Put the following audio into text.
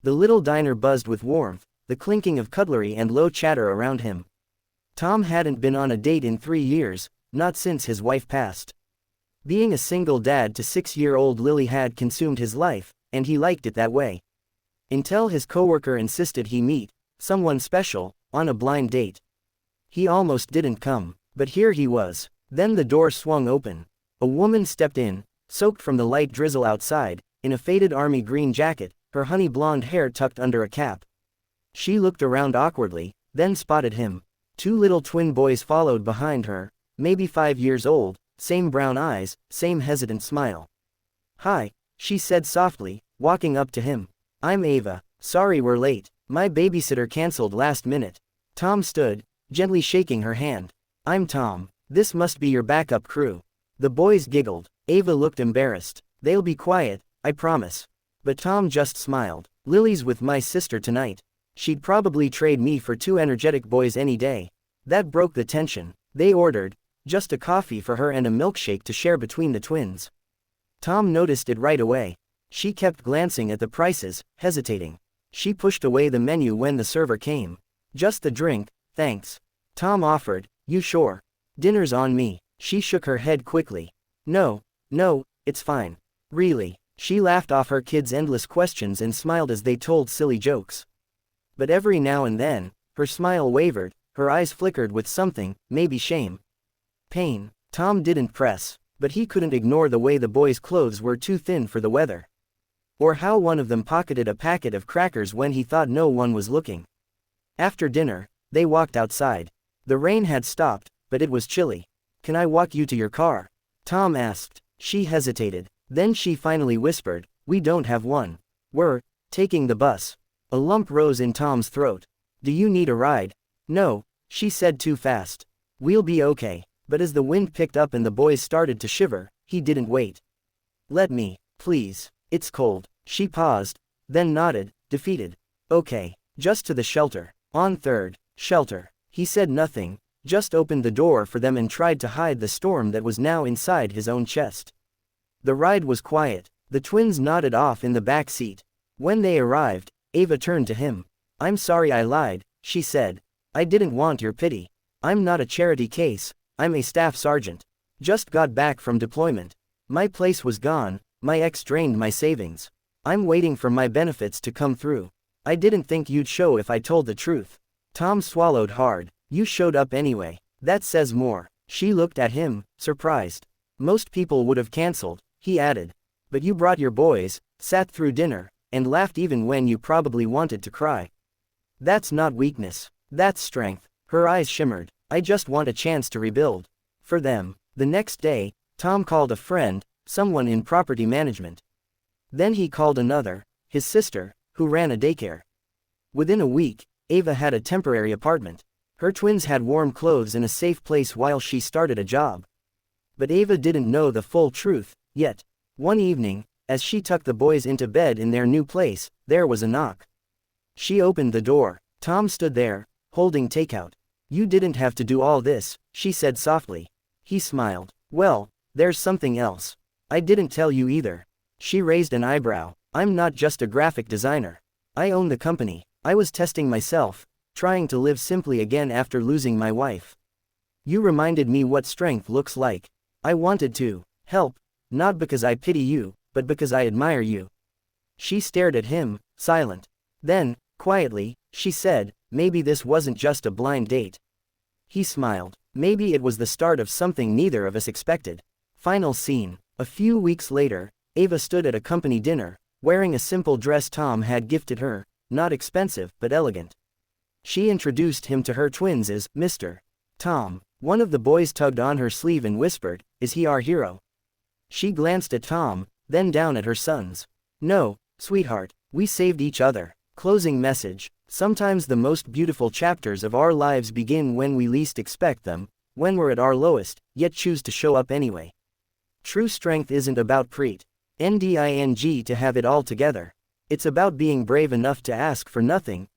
The little diner buzzed with warmth, the clinking of cutlery and low chatter around him. Tom hadn't been on a date in 3 years, not since his wife passed. Being a single dad to 6-year-old Lily had consumed his life, and he liked it that way. Until his coworker insisted he meet someone special on a blind date. He almost didn't come, but here he was. Then the door swung open. A woman stepped in, soaked from the light drizzle outside, in a faded army green jacket, her honey blonde hair tucked under a cap. She looked around awkwardly, then spotted him. 2 little twin boys followed behind her, maybe 5 years old, same brown eyes, same hesitant smile. "Hi," she said softly, walking up to him. "I'm Ava. Sorry we're late. My babysitter canceled last minute." Tom stood, gently shaking her hand. "I'm Tom. This must be your backup crew." The boys giggled. Ava looked embarrassed. "They'll be quiet, I promise." But Tom just smiled. "Lily's with my sister tonight. She'd probably trade me for 2 energetic boys any day." That broke the tension. They ordered just a coffee for her and a milkshake to share between the twins. Tom noticed it right away. She kept glancing at the prices, hesitating. She pushed away the menu when the server came. "Just the drink, thanks." Tom offered. "You sure? Dinner's on me." She shook her head quickly. No, it's fine. Really." She laughed off her kids' endless questions and smiled as they told silly jokes. But every now and then, her smile wavered, her eyes flickered with something, maybe shame. Pain. Tom didn't press, but he couldn't ignore the way the boys' clothes were too thin for the weather. Or how one of them pocketed a packet of crackers when he thought no one was looking. After dinner, they walked outside. The rain had stopped, but it was chilly. "Can I walk you to your car?" Tom asked. She hesitated. Then she finally whispered, "We don't have one. We're taking the bus." A lump rose in Tom's throat. "Do you need a ride?" "No," she said too fast. "We'll be okay." But as the wind picked up and the boys started to shiver, he didn't wait. "Let me, please. It's cold." She paused, then nodded, defeated. "Okay, just to the shelter." On 3rd, shelter. He said nothing, just opened the door for them and tried to hide the storm that was now inside his own chest. The ride was quiet. The twins nodded off in the back seat. When they arrived, Ava turned to him. "I'm sorry I lied," she said. "I didn't want your pity. I'm not a charity case, I'm a staff sergeant. Just got back from deployment. My place was gone, my ex drained my savings. I'm waiting for my benefits to come through. I didn't think you'd show if I told the truth." Tom swallowed hard. "You showed up anyway. That says more." She looked at him, surprised. "Most people would have canceled," he added. "But you brought your boys, sat through dinner, and laughed even when you probably wanted to cry. That's not weakness. That's strength." Her eyes shimmered. "I just want a chance to rebuild." For them. The next day, Tom called a friend, someone in property management. Then he called another, his sister, who ran a daycare. Within a week, Ava had a temporary apartment. Her twins had warm clothes and a safe place while she started a job. But Ava didn't know the full truth, yet. One evening, as she tucked the boys into bed in their new place, there was a knock. She opened the door. Tom stood there, holding takeout. "You didn't have to do all this," she said softly. He smiled. "Well, there's something else. I didn't tell you either." She raised an eyebrow. "I'm not just a graphic designer. I own the company. I was testing myself, trying to live simply again after losing my wife. You reminded me what strength looks like. I wanted to help, not because I pity you, but because I admire you." She stared at him, silent. Then, quietly, she said, "Maybe this wasn't just a blind date." He smiled. Maybe it was the start of something neither of us expected. Final scene. A few weeks later, Ava stood at a company dinner, wearing a simple dress Tom had gifted her, not expensive but elegant. She introduced him to her twins as Mr. Tom. One of the boys tugged on her sleeve and whispered, "Is he our hero?" She glanced at Tom, then down at her sons. "No, sweetheart, we saved each other." Closing message. Sometimes the most beautiful chapters of our lives begin when we least expect them, when we're at our lowest, yet choose to show up anyway. True strength isn't about pretending to have it all together. It's about being brave enough to ask for nothing,